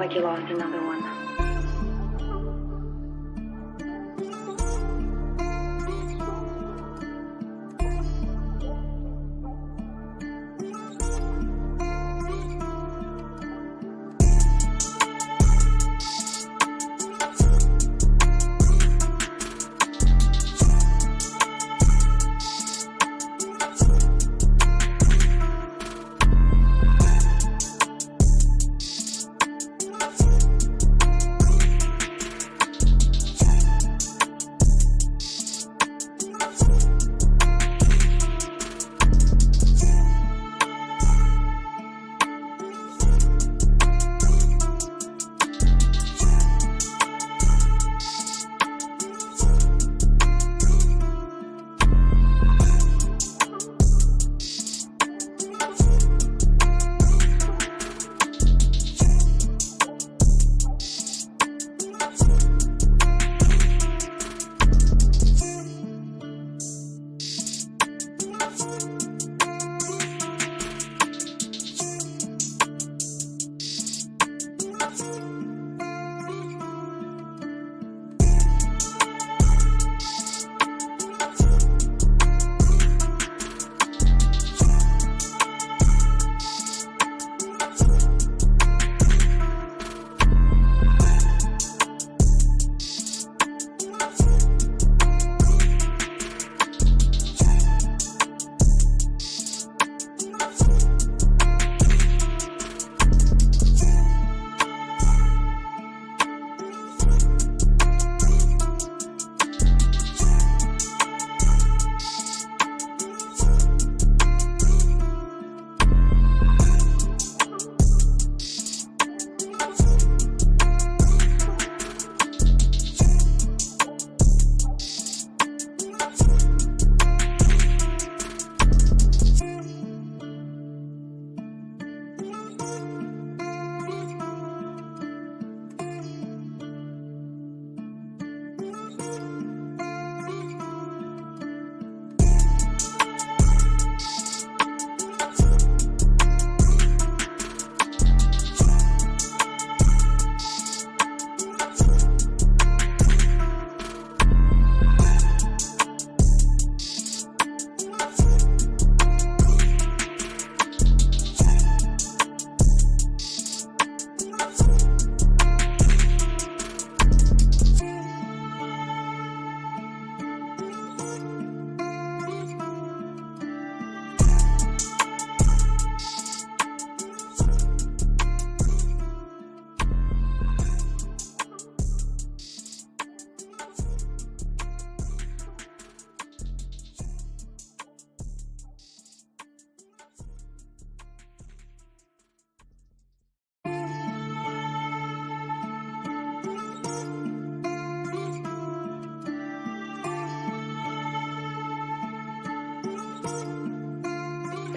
like you lost another one.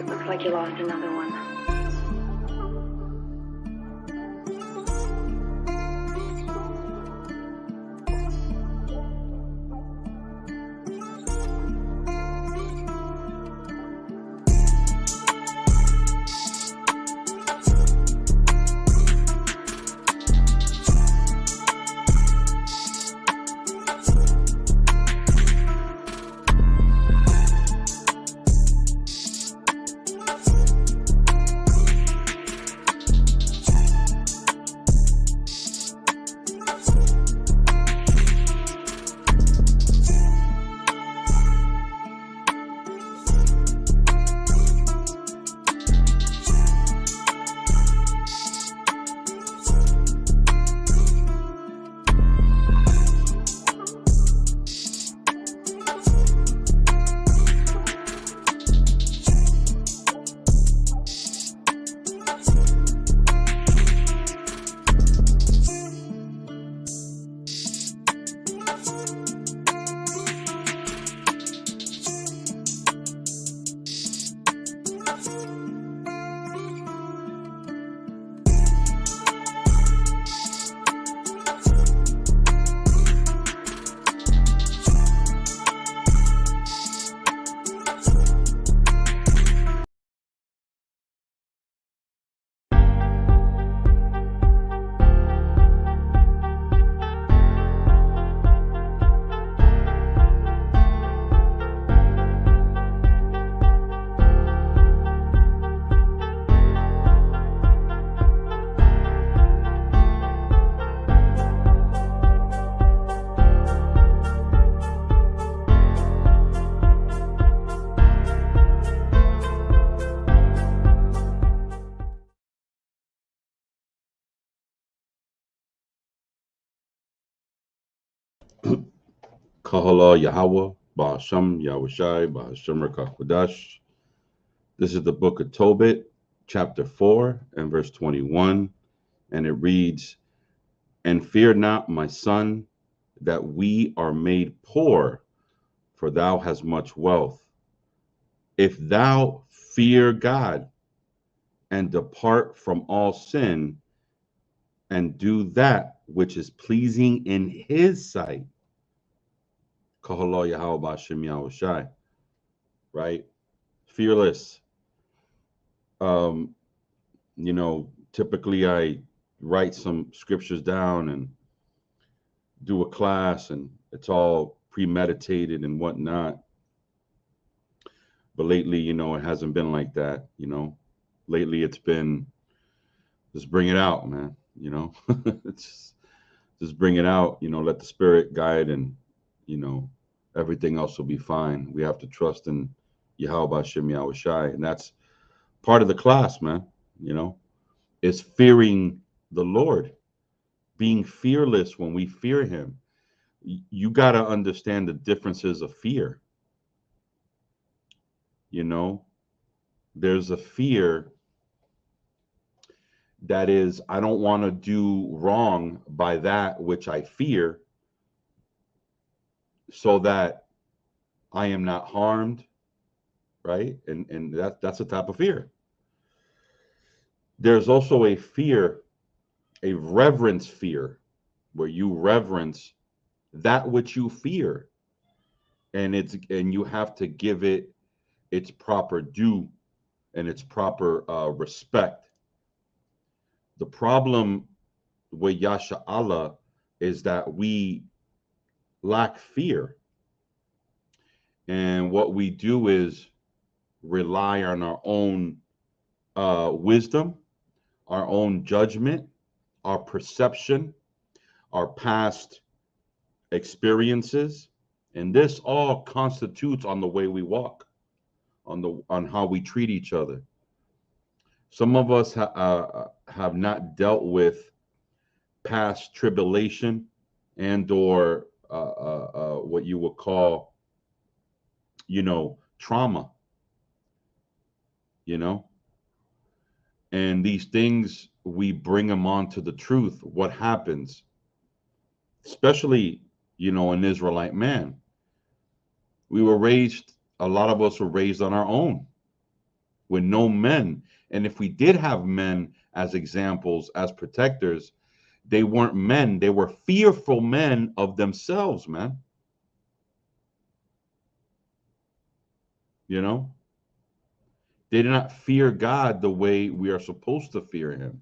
Looks like you lost another one. Kahala Yahweh, Bahasham Yahushai, Bahasham Rakakwadash. This is the book of Tobit, chapter 4, and verse 21. And it reads, "And fear not, my son, that we are made poor, for thou hast much wealth. If thou fear God and depart from all sin and do that which is pleasing in his sight." Kahalo Yahweh Bashem Yahushai, right? Fearless. Um, typically I write some scriptures down and do a class, and it's all premeditated and whatnot. But lately, it hasn't been like that. Lately it's been just bring it out, man. It's just bring it out. Let the spirit guide, and you know everything else will be fine. We have to trust in Yahweh Shem Yahweh Shai, and that's part of the class, man. You know, is fearing the Lord, being fearless when we fear Him. You got to understand the differences of fear. You know, there's a fear that is, I don't want to do wrong by that which I fear, so that I am not harmed, right? And that's a type of fear. There's also a fear, a reverence fear, where you reverence that which you fear, and you have to give it its proper due and its proper respect. The problem with Yasha Allah is that we lack fear, and what we do is rely on our own wisdom, our own judgment, our perception, our past experiences, and this all constitutes on the way we walk, on how we treat each other. Some of us have not dealt with past tribulation and or what you would call, trauma, you know, and these things we bring them on to the truth. What happens, especially, an Israelite man, we were raised. A lot of us were raised on our own with no men. And if we did have men as examples, as protectors, they weren't men. They were fearful men of themselves, man. You know, they did not fear God the way we are supposed to fear Him.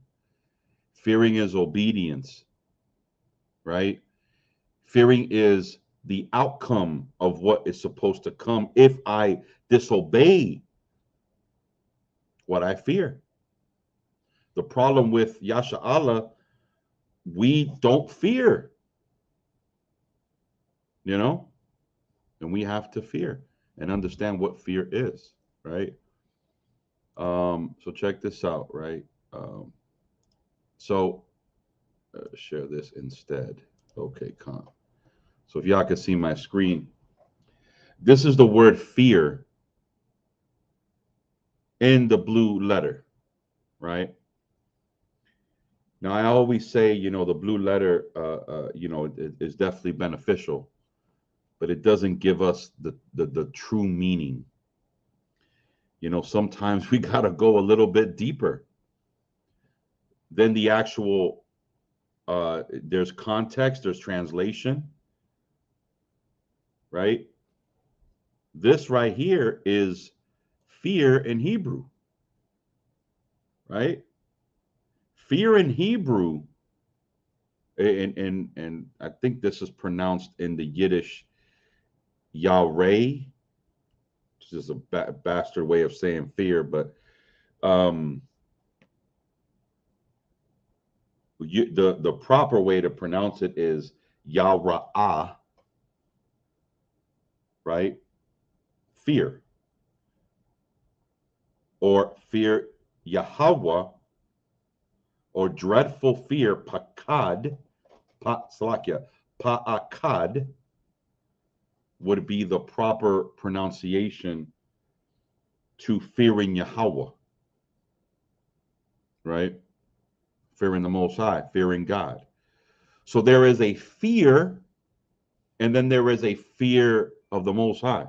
Fearing is obedience, right? Fearing is the outcome of what is supposed to come if I disobey what I fear. The problem with Yasha Allah, we don't fear, you know, and we have to fear and understand what fear is, right? So check this out, right? Um, so share this instead. Okay, con. So if y'all can see my screen, this is the word fear in the blue letter, right? Now I always say, the blue letter, is definitely beneficial, but it doesn't give us the true meaning. Sometimes we got to go a little bit deeper than the actual. There's context, there's translation, right? This right here is fear in Hebrew, right? Fear in Hebrew, and I think this is pronounced in the Yiddish Yahweh, which is a bastard way of saying fear, but um, the proper way to pronounce it is Yahweh, right? Fear, or fear Yahweh, or dreadful fear, pakad, salakia, pa'akad, would be the proper pronunciation to fearing Yahweh, right? Fearing the Most High, fearing God. So there is a fear, and then there is a fear of the Most High.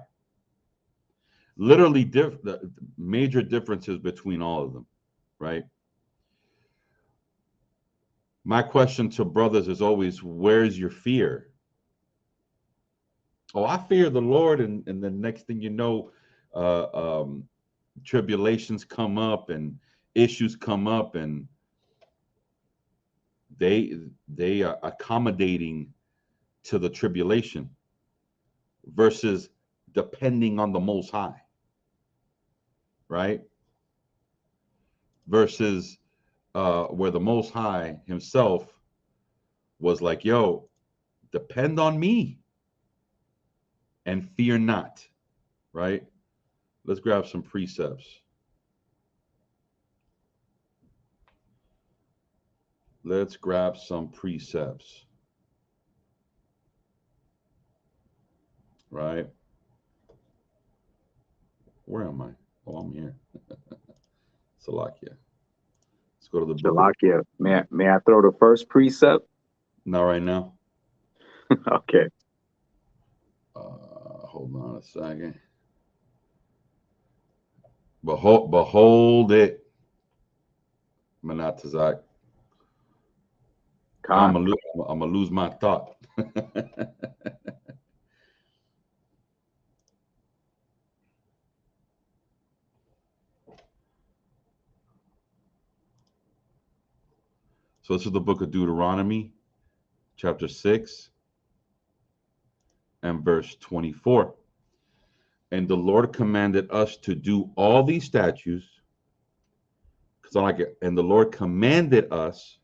Literally, the major differences between all of them, right? My question to brothers is always, where's your fear? Oh, I fear the Lord, and the next thing you know, tribulations come up and issues come up, and they are accommodating to the tribulation versus depending on the Most High, right? Versus where the Most High himself was like, yo, depend on me and fear not, right? Let's grab some precepts. Let's grab some precepts, right? Where am I? Oh, I'm here. Salakia. Let's go to the book. Shalakia, may I throw the first precept? Not right now. Okay. Hold on a second. Behold it, Manatazak. I'm gonna lose my thought. So this is the book of Deuteronomy, chapter 6 and verse 24. And the Lord commanded us to do all these statutes, because I like it. And the Lord commanded us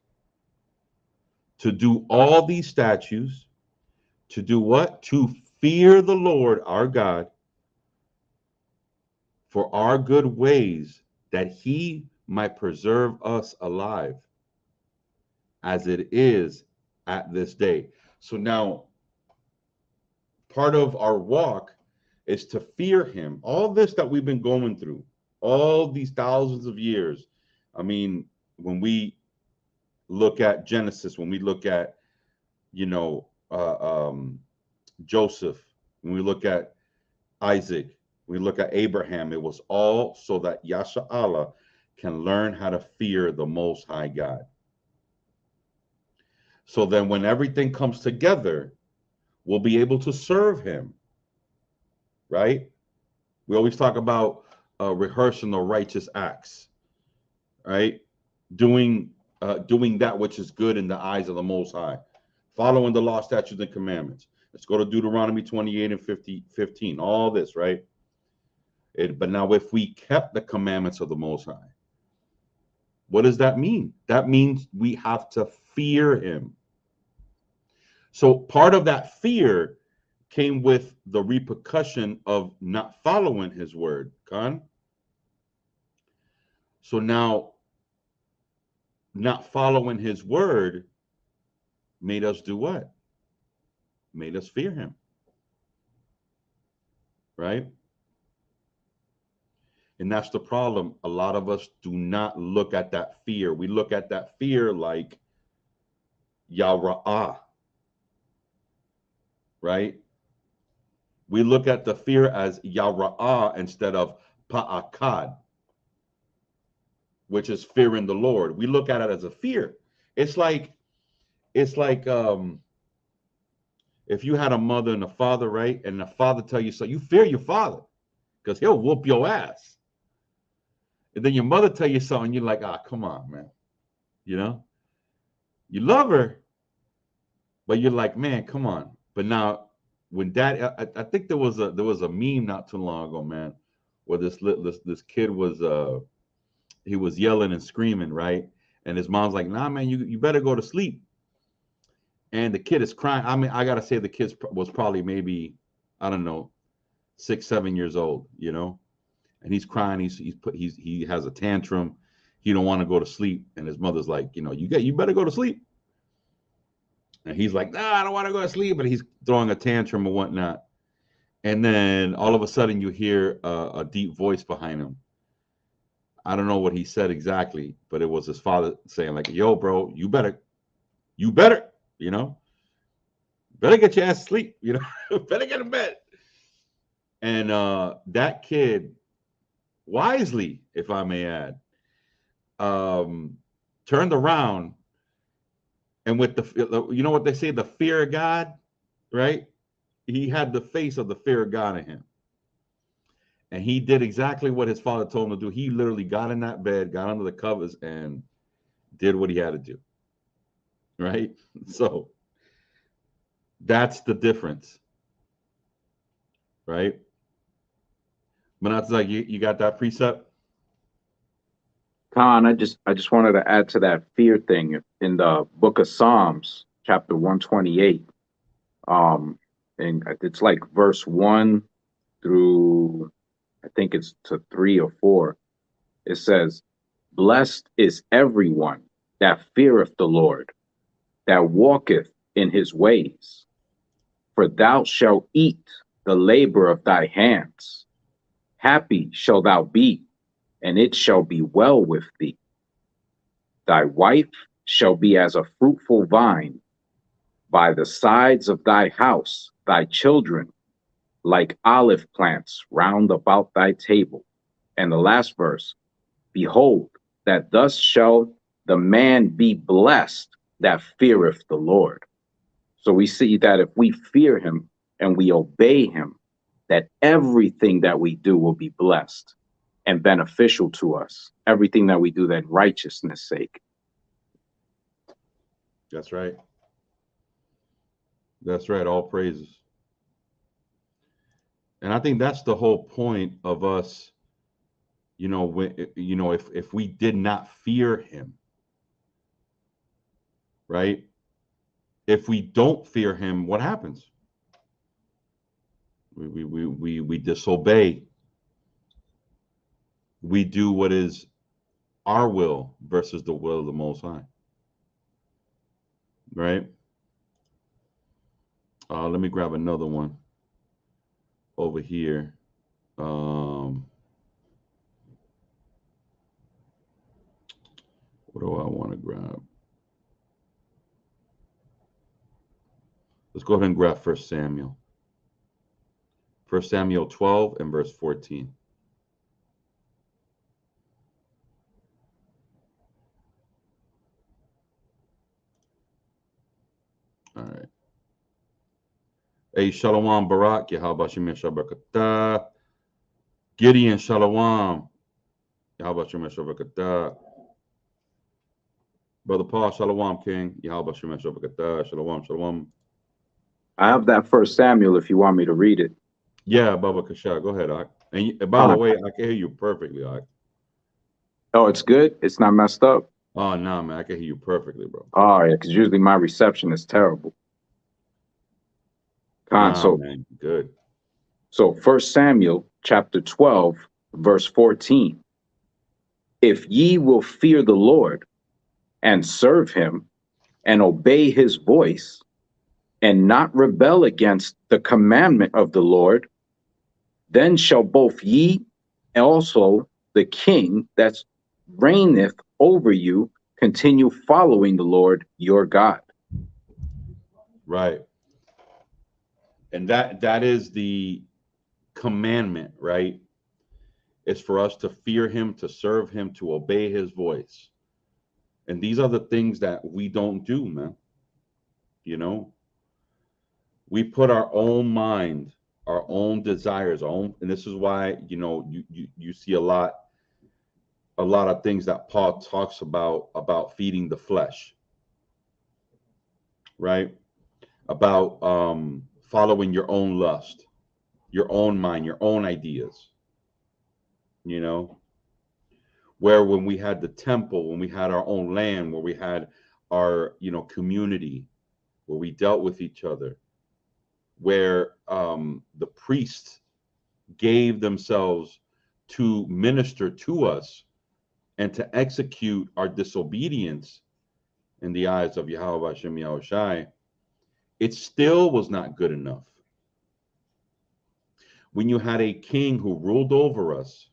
to do all these statutes, to do what? To fear the Lord our God for our good ways, that he might preserve us alive, as it is at this day. So now, part of our walk is to fear him. All this that we've been going through, all these thousands of years. I mean, when we look at Genesis, when we look at, Joseph, when we look at Isaac, when we look at Abraham, it was all so that Yasha Allah can learn how to fear the Most High God. So then when everything comes together, we'll be able to serve him, right? We always talk about rehearsing the righteous acts, right? Doing that which is good in the eyes of the Most High, following the law, statutes, and commandments. Let's go to Deuteronomy 28 and 15. All this, right? But now, if we kept the commandments of the Most High, what does that mean? That means we have to fear him. So part of that fear came with the repercussion of not following his word, Khan. So now, not following his word made us do what? Made us fear him, right? And that's the problem. A lot of us do not look at that fear. We look at that fear like Yahweh, right? We look at the fear as Yahweh instead of Pa'akad, which is fearing the Lord. We look at it as a fear. It's like if you had a mother and a father, right? And the father tell you so, you fear your father because he'll whoop your ass. And then your mother tell you something, you're like, come on, man. You love her, but you're like, man, come on. But now, when dad, I think there was a meme not too long ago, man, where this kid was he was yelling and screaming, right? And his mom's like, nah, man, you better go to sleep. And the kid is crying. I mean, I gotta say the kid was probably maybe, I don't know, 6, 7 years old, and he's crying. He has a tantrum. He don't want to go to sleep, and his mother's like, you better go to sleep. And he's like, nah, I don't want to go to sleep, but he's throwing a tantrum and whatnot. And then all of a sudden you hear a deep voice behind him. I don't know what he said exactly, but it was his father saying like, "Yo, bro, you better, you know, better get your ass to sleep, you know, better get in bed." And that kid, wisely, if I may add, um, turned around and with the, you know what they say, the fear of God, right? He had the face of the fear of God in him. And he did exactly what his father told him to do. He literally got in that bed, got under the covers, and did what he had to do. Right? So that's the difference. Right? But that's like you got that precept? Khan, I just wanted to add to that fear thing in the book of Psalms, chapter 128. And it's like verse 1 through, I think it's to 3 or 4. It says, "Blessed is everyone that feareth the Lord, that walketh in his ways. For thou shalt eat the labor of thy hands. Happy shalt thou be, and it shall be well with thee. Thy wife shall be as a fruitful vine by the sides of thy house, thy children like olive plants round about thy table." And the last verse, "Behold, that thus shall the man be blessed that feareth the Lord." So we see that if we fear him and we obey him, that everything that we do will be blessed and beneficial to us. Everything that we do that righteousness' sake. That's right. That's right. All praises. And I think that's the whole point of us, you know, when you know, if we did not fear him, right? If we don't fear him, what happens? We disobey. We do what is our will versus the will of the Most High, right? Let me grab another one over here. What do I want to grab? Let's go ahead and grab First Samuel. 1 Samuel 12 and verse 14. All right. Hey, Shalom Barak, Yahabashim Shabakata. Gideon Shalom, Yahabashim Shabakata. Brother Paul Shalom King, Yahabashim Shabakata. Shalom, Shalom. I have that First Samuel if you want me to read it. Yeah, Baba Kasha, go ahead, Ak. And by the way, I can hear you perfectly, Ak. Oh, it's good? It's not messed up? Oh, no, man, I can hear you perfectly, bro. Oh, yeah, because usually my reception is terrible. Khan, Nah, man, good. so 1 Samuel chapter 12, verse 14. "If ye will fear the Lord and serve him and obey his voice and not rebel against the commandment of the Lord, then shall both ye and also the king that reigneth over you continue following the Lord your God." Right. And that is the commandment, right? It's for us to fear him, to serve him, to obey his voice. And these are the things that we don't do, man. You know, we put our own mind, our own desires, our own, and this is why, you know, you see a lot of things that Paul talks about feeding the flesh, right? About following your own lust, your own mind, your own ideas, you know, where when we had the temple, when we had our own land, where we had our, you know, community, where we dealt with each other, where the priests gave themselves to minister to us and to execute our disobedience in the eyes of Yahweh Hashem, Yahweh Shai, it still was not good enough. when you had a king who ruled over us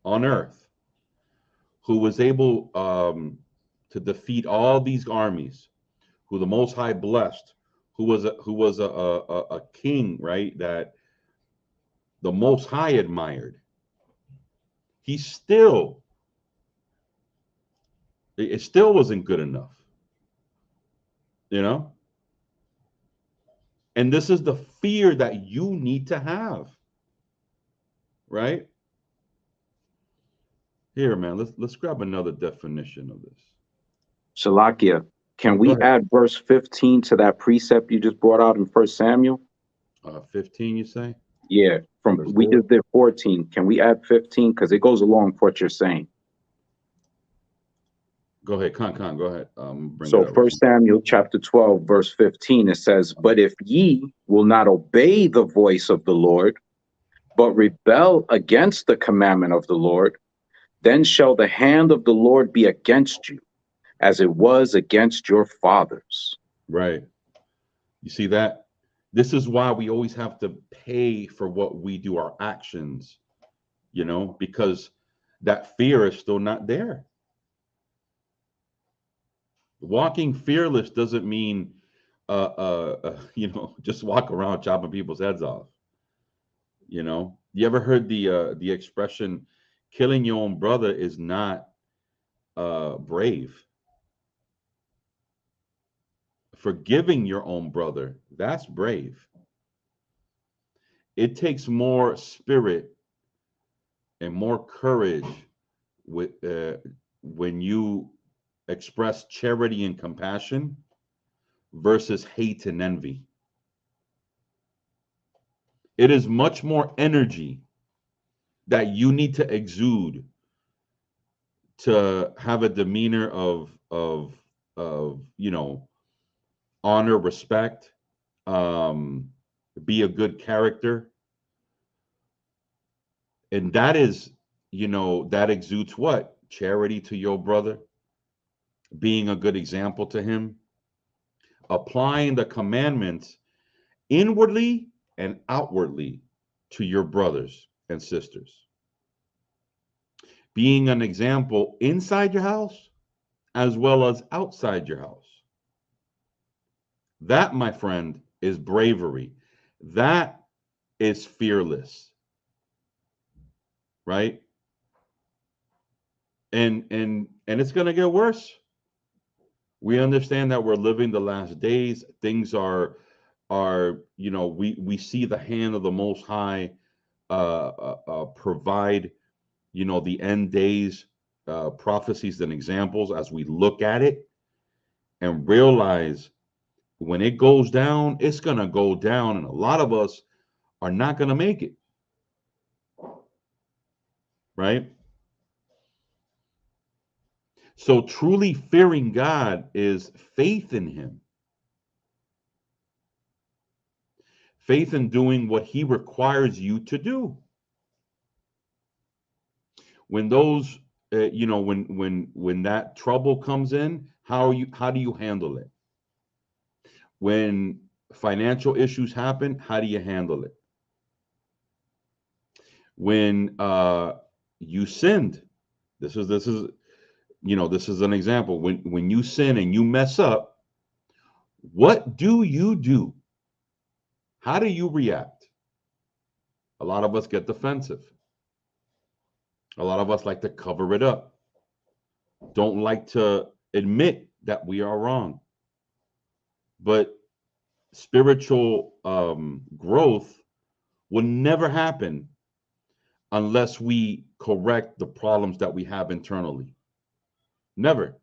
on earth, who was able to defeat all these armies, who the Most High blessed, who was a king, right? That the Most High admired. He still, it still wasn't good enough, you know. And this is the fear that you need to have, right? Here, man, let's grab another definition of this. Shalakia, can Go we ahead. add verse 15 to that precept you just brought out in First Samuel? 15, you say? Yeah, Verse we 4? just did 14. Can we add 15? Because it goes along with what you're saying. Go ahead, Khan, go ahead. Bring it So up real First quick. Samuel chapter 12, verse 15, it says, "But if ye will not obey the voice of the Lord, but rebel against the commandment of the Lord, then shall the hand of the Lord be against you, as it was against your fathers." Right. You see that? This is why we always have to pay for what we do, our actions, you know, because that fear is still not there. Walking fearless doesn't mean, you know, just walk around chopping people's heads off. You know, you ever heard the expression, "Killing your own brother is not brave." Forgiving your own brother, that's brave. It takes more spirit and more courage with when you express charity and compassion versus hate and envy. It is much more energy that you need to exude to have a demeanor of you know, honor, respect, um, be a good character, and that is, you know, that exudes what? Charity to your brother, being a good example to him, applying the commandments inwardly and outwardly to your brothers and sisters, being an example inside your house as well as outside your house. That, my friend, is bravery. That is fearless, right? And it's going to get worse. We understand that we're living the last days. Things are, you know, we see the hand of the Most High provide, you know, the end days prophecies and examples as we look at it and realize when it goes down, it's going to go down, and a lot of us are not going to make it, right? So truly fearing God is faith in him, faith in doing what he requires you to do. When those you know, when that trouble comes in, how do you handle it? When financial issues happen, how do you handle it? When you sinned, this is you know, this is an example. When you sin and you mess up, what do you do? How do you react? A lot of us get defensive. A lot of us like to cover it up, don't like to admit that we are wrong. But spiritual growth will never happen unless we correct the problems that we have internally. Never.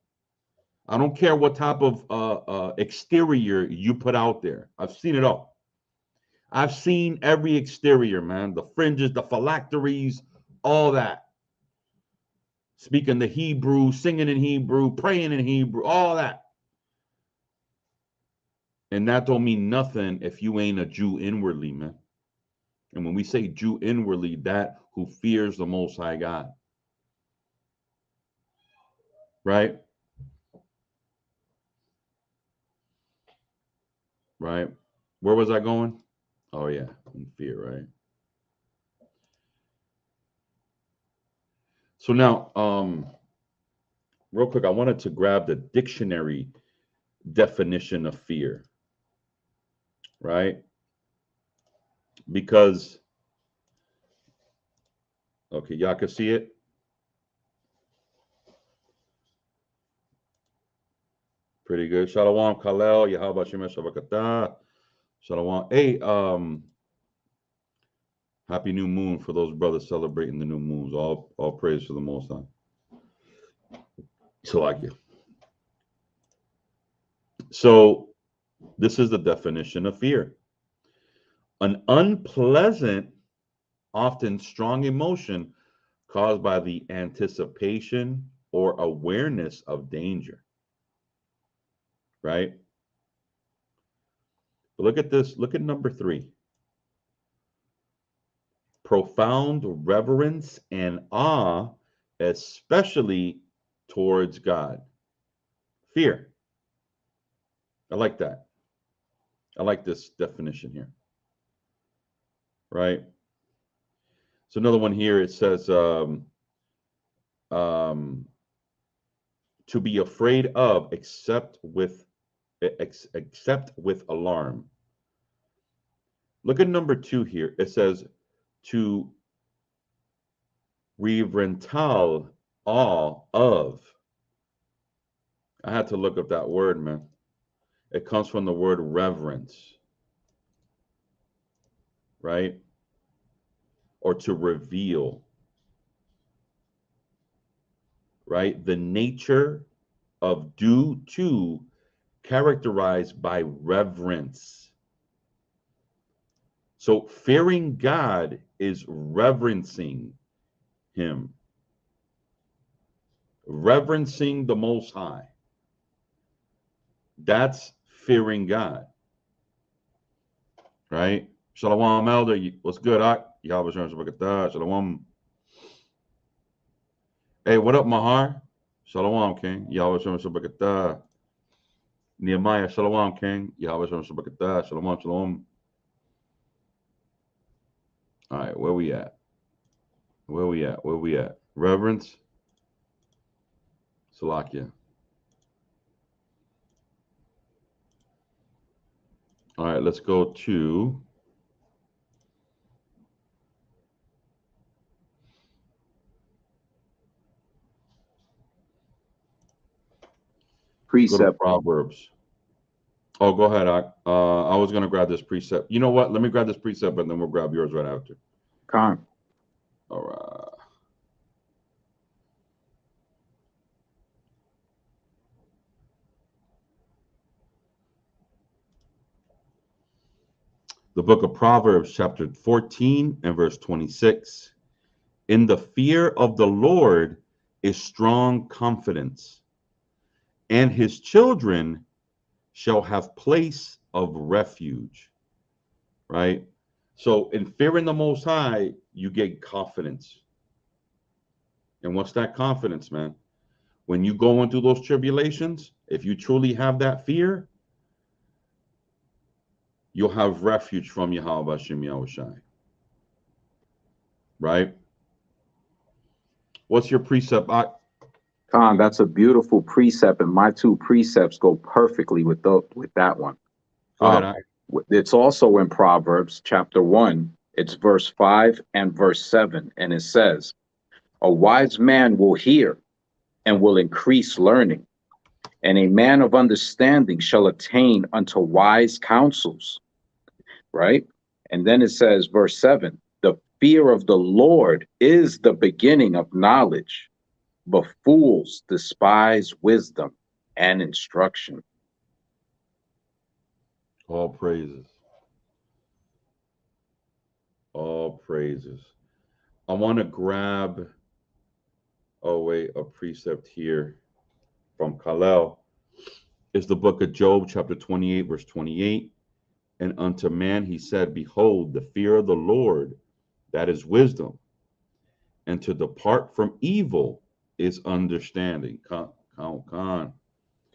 I don't care what type of exterior you put out there. I've seen it all. I've seen every exterior, man. The fringes, the phylacteries, all that. Speaking the Hebrew, singing in Hebrew, praying in Hebrew, all that. And that don't mean nothing if you ain't a Jew inwardly, man. And when we say Jew inwardly, that who fears the Most High God. Right? Right. Where was I going? Oh yeah, in fear, right? So now, real quick, I wanted to grab the dictionary definition of fear, right? Because okay, y'all can see it. Pretty good. Shalom, Kalel. Yahweh Shemesh Shabakatah. Shalom. Hey, happy new moon for those brothers celebrating the new moons. All praise for the Most High. So like you. So this is the definition of fear: an unpleasant, often strong emotion caused by the anticipation or awareness of danger. Right? But look at this. Look at number 3. Profound reverence and awe, especially towards God. Fear. I like that. I like this definition here. Right? So another one here, it says to be afraid of, except with alarm. Look at number 2 here. It says to reverental awe of. I had to look up that word, man. It comes from the word reverence, right? Or to reveal, right? The nature of due to, characterized by reverence. So fearing God is reverencing him, reverencing the Most High. That's fearing God, right? Shalom, Elder. What's good? Shalom. Hey, what up, Mahar? Shalom, King. Nehemiah, Shalom, King. Shalom, shalom. All right, where we at? Where we at? Reverence. Salakia. All right, let's go to Precept. go to Proverbs. Oh, go ahead. I was gonna grab this precept. You know what? Let me grab this precept, and then we'll grab yours right after. Con. All right. The book of Proverbs, chapter 14 and verse 26. In the fear of the Lord is strong confidence, and his children shall have place of refuge. Right? So in fearing the Most High, you get confidence. And what's that confidence, man? When you go into those tribulations, if you truly have that fear, you'll have refuge from Yahweh Hashem Yahushai. Right? What's your precept? Con, that's a beautiful precept, and my 2 precepts go perfectly with that one. Go ahead. It's also in Proverbs chapter 1. It's verse 5 and verse 7, and it says, "A wise man will hear and will increase learning, and a man of understanding shall attain unto wise counsels." Right? And then it says, verse 7, "The fear of the Lord is the beginning of knowledge, but fools despise wisdom and instruction." All praises. All praises. I want to grab, a precept here from Kalel. It's the book of Job, chapter 28, verse 28. And unto man he said, behold, the fear of the Lord, that is wisdom. And to depart from evil is understanding. Con.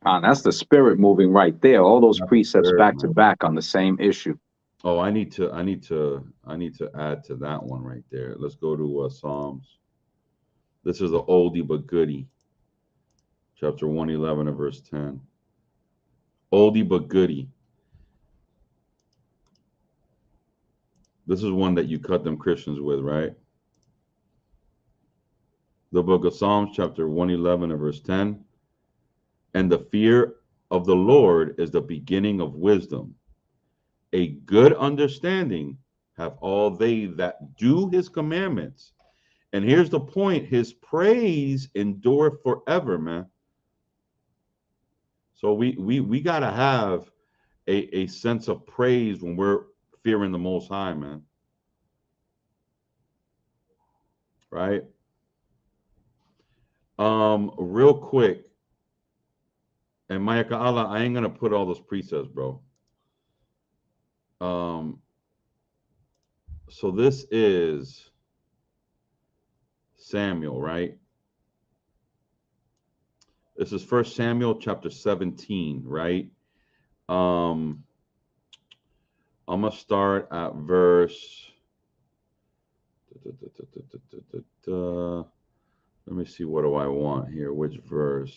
That's the spirit moving right there. All those That's precepts fair, back to man. back on the same issue. Oh, I need to add to that one right there. Let's go to Psalms. This is a oldie but goodie, chapter 111 and verse 10. Oldie but goodie. This is one that you cut them Christians with, right? The book of Psalms, chapter 111 and verse 10. And the fear of the Lord is the beginning of wisdom. A good understanding have all they that do his commandments. And here's the point, his praise endureth forever, man. So we gotta have a sense of praise when we're fearing the Most High, man. Right? Real quick, and Maya Ka'ala, I ain't gonna put all those precepts, bro. Um, so this is Samuel, right? This is First Samuel chapter 17, right? Um, I'm gonna start at verse. Let me see, what do I want here? Which verse?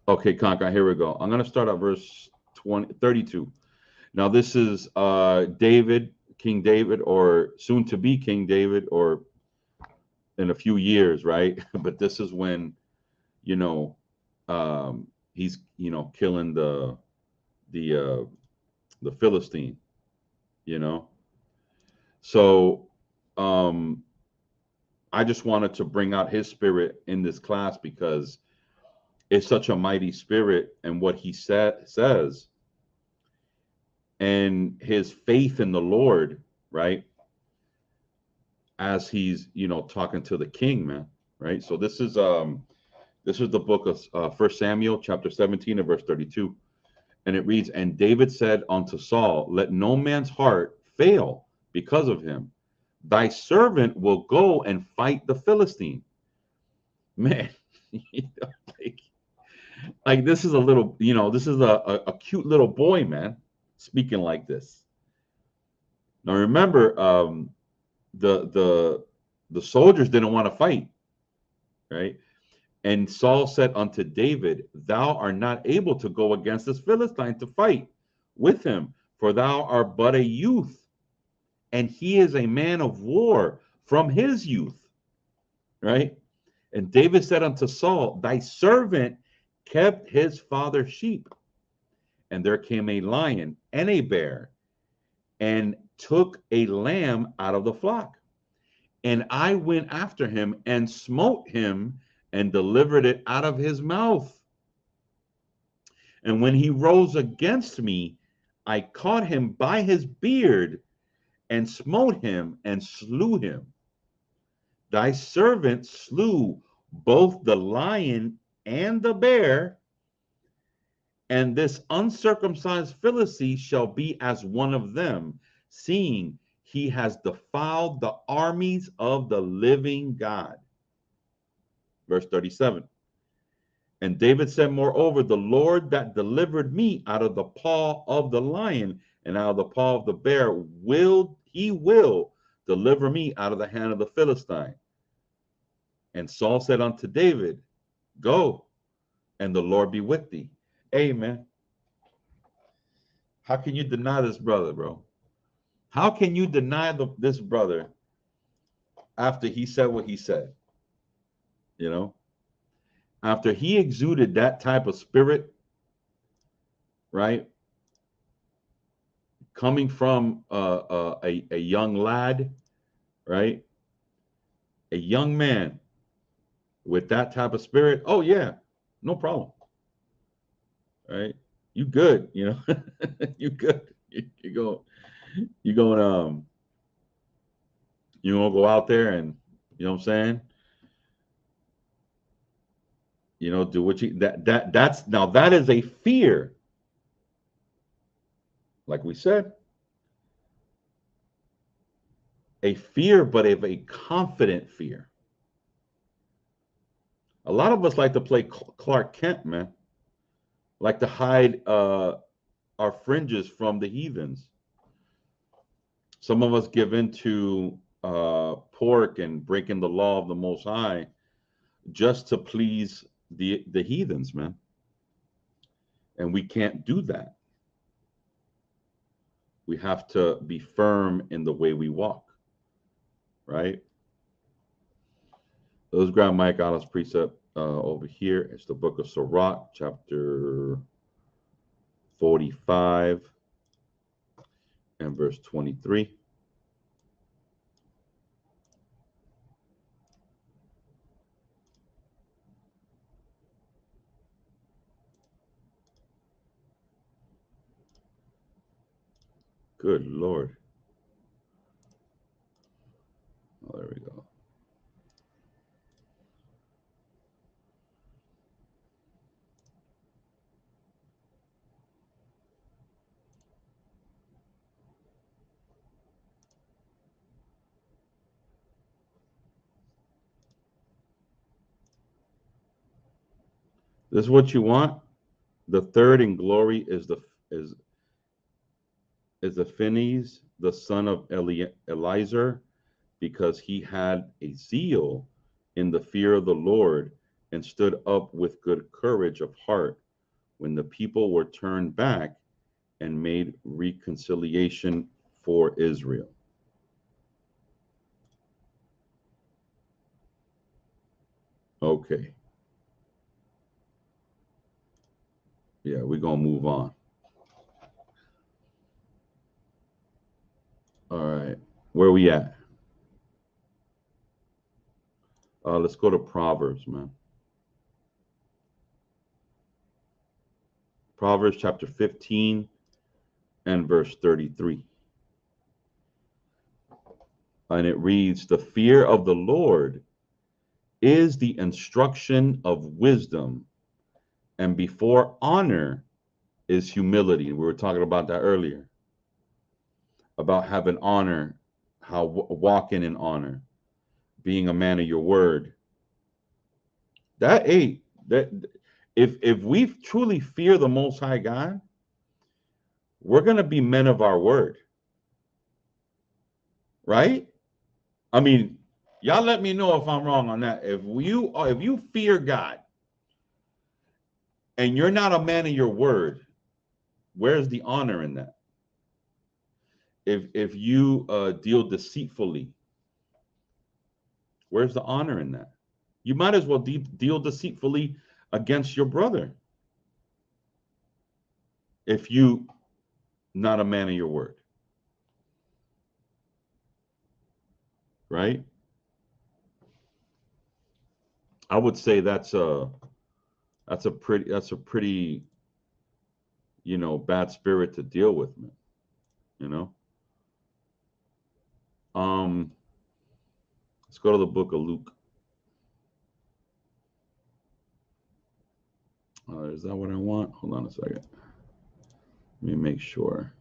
Okay, Conka, here we go. I'm gonna start at verse 32. Now this is David, King David, or soon to be King David, or in a few years, right? But this is when, you know, he's, killing the the Philistine, you know. So I just wanted to bring out his spirit in this class because it's such a mighty spirit, and what he says, and his faith in the Lord, right? As he's, talking to the king, man, right? So this is the book of First Samuel, chapter 17 and verse 32. And it reads, and David said unto Saul, let no man's heart fail because of him. Thy servant will go and fight the Philistine. Man, like, this is a little, this is a cute little boy, man, speaking like this. Now remember, the soldiers didn't want to fight, right? And Saul said unto David, thou art not able to go against this Philistine to fight with him, for thou art but a youth, and he is a man of war from his youth, right? And David said unto Saul, thy servant kept his father's sheep, and there came a lion and a bear, and took a lamb out of the flock. And I went after him and smote him and delivered it out of his mouth. And when he rose against me, I caught him by his beard and smote him and slew him. Thy servant slew both the lion and the bear, and this uncircumcised Philistine shall be as one of them, seeing he has defiled the armies of the living God. Verse 37. And David said, moreover, the Lord that delivered me out of the paw of the lion and out of the paw of the bear, will deliver me out of the hand of the Philistine. And Saul said unto David, go, and the Lord be with thee. Amen. How can you deny this brother, bro? How can you deny this brother after he said what he said? You know, after he exuded that type of spirit, right? Coming from a young lad, right? A young man with that type of spirit. Oh yeah, no problem. Right? You good? You good? You go. You going you gonna go out there and, you know what I'm saying? Do what you that's now, that is a fear. Like we said, a fear, but of a confident fear. A lot of us like to play Clark Kent, man. Like to hide our fringes from the heathens. Some of us give into pork and breaking the law of the Most High just to please the heathens, man. And we can't do that. We have to be firm in the way we walk, right? Let's grab Mike Allah's precept over here. It's the book of Sirach, chapter 45 and verse 23. Good Lord. Oh, there we go. This is what you want. The third in glory is the Phinehas, the son of Eliezer, because he had a zeal in the fear of the Lord and stood up with good courage of heart when the people were turned back and made reconciliation for Israel. Okay. Yeah, we're going to move on. All right. Where we at? Let's go to Proverbs, man. Proverbs chapter 15 and verse 33. And it reads, the fear of the Lord is the instruction of wisdom, and before honor is humility. We were talking about that earlier, about having honor, how walking in honor, being a man of your word. That if we truly fear the Most High God, we're going to be men of our word, right? I mean, y'all let me know if I'm wrong on that. If you fear God and you're not a man of your word, where's the honor in that? If you deal deceitfully, where's the honor in that? You might as well deal deceitfully against your brother if you not a man of your word, right? I would say that's a pretty bad spirit to deal with, man. Let's go to the book of Luke. Is that what I want? Hold on a second. Let me make sure.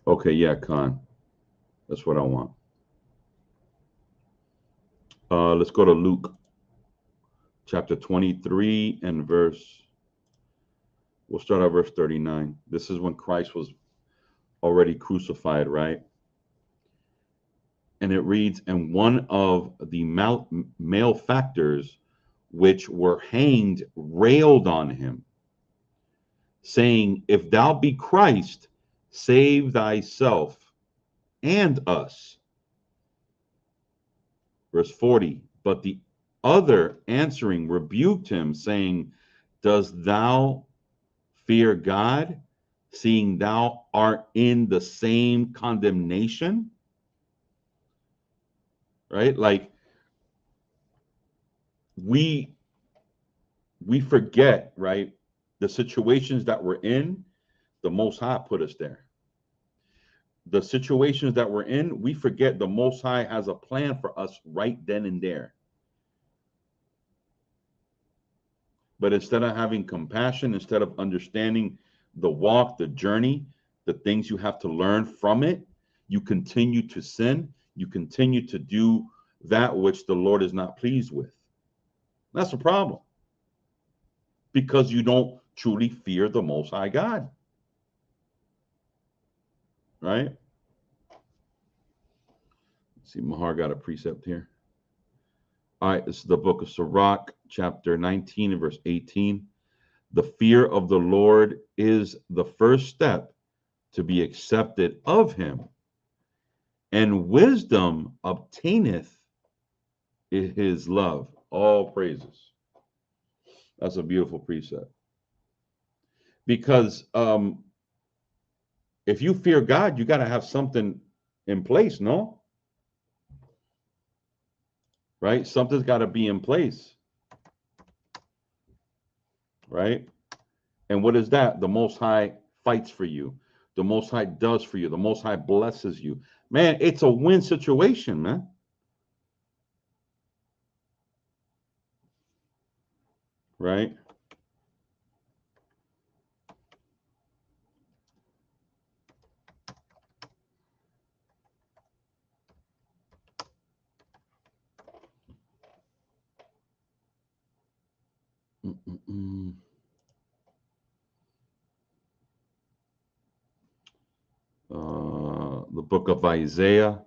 Okay, yeah, Khan. That's what I want. Let's go to Luke chapter 23 and we'll start at verse 39. This is when Christ was already crucified, right? And it reads, and one of the malefactors which were hanged railed on him, saying, if thou be Christ, save thyself and us. Verse 40, but the other answering rebuked him, saying, dost thou fear God, seeing thou art in the same condemnation? Right? Like we forget, right? The situations that we're in, the Most High put us there. the situations that we're in, we forget the Most High has a plan for us right then and there. But instead of having compassion, instead of understanding the walk, the journey, the things you have to learn from it, you continue to sin. You continue to do that which the Lord is not pleased with. That's a problem. Because you don't truly fear the Most High God. Right? Let's see, Mahar got a precept here. All right, this is the book of Sirach, chapter 19 and verse 18. The fear of the Lord is the first step to be accepted of him, and wisdom obtaineth his love. All praises. That's a beautiful precept. Because if you fear God, you got to have something in place, no? Right? Something's got to be in place. Right? And what is that? The Most High fights for you. The Most High does for you. The Most High blesses you. Man, it's a win situation, man. Right? The book of Isaiah,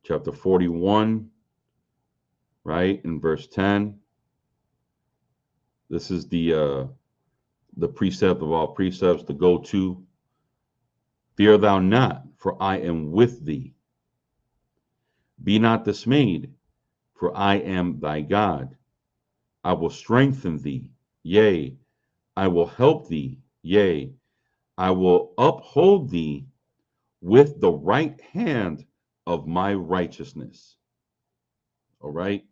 chapter 41, right, in verse 10. This is the precept of all precepts, the go-to. Fear thou not, for I am with thee. Be not dismayed, for I am thy God. I will strengthen thee, yea, I will help thee, yea, I will uphold thee with the right hand of my righteousness. All right.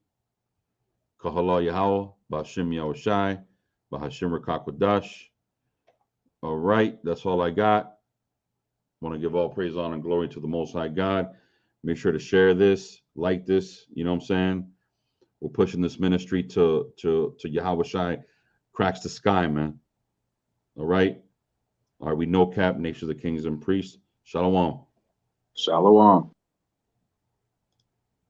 Kahala Yahweh, Bashim Yahushai, Bahashim Rakakwadash. All right, that's all I got. Want to give all praise, honor, and glory to the Most High God. Make sure to share this, like this. You know what I'm saying? We're pushing this ministry to Yahushai cracks the sky, man. All right. All right, we know cap, nations of kings and priests. Shalom. Shalom.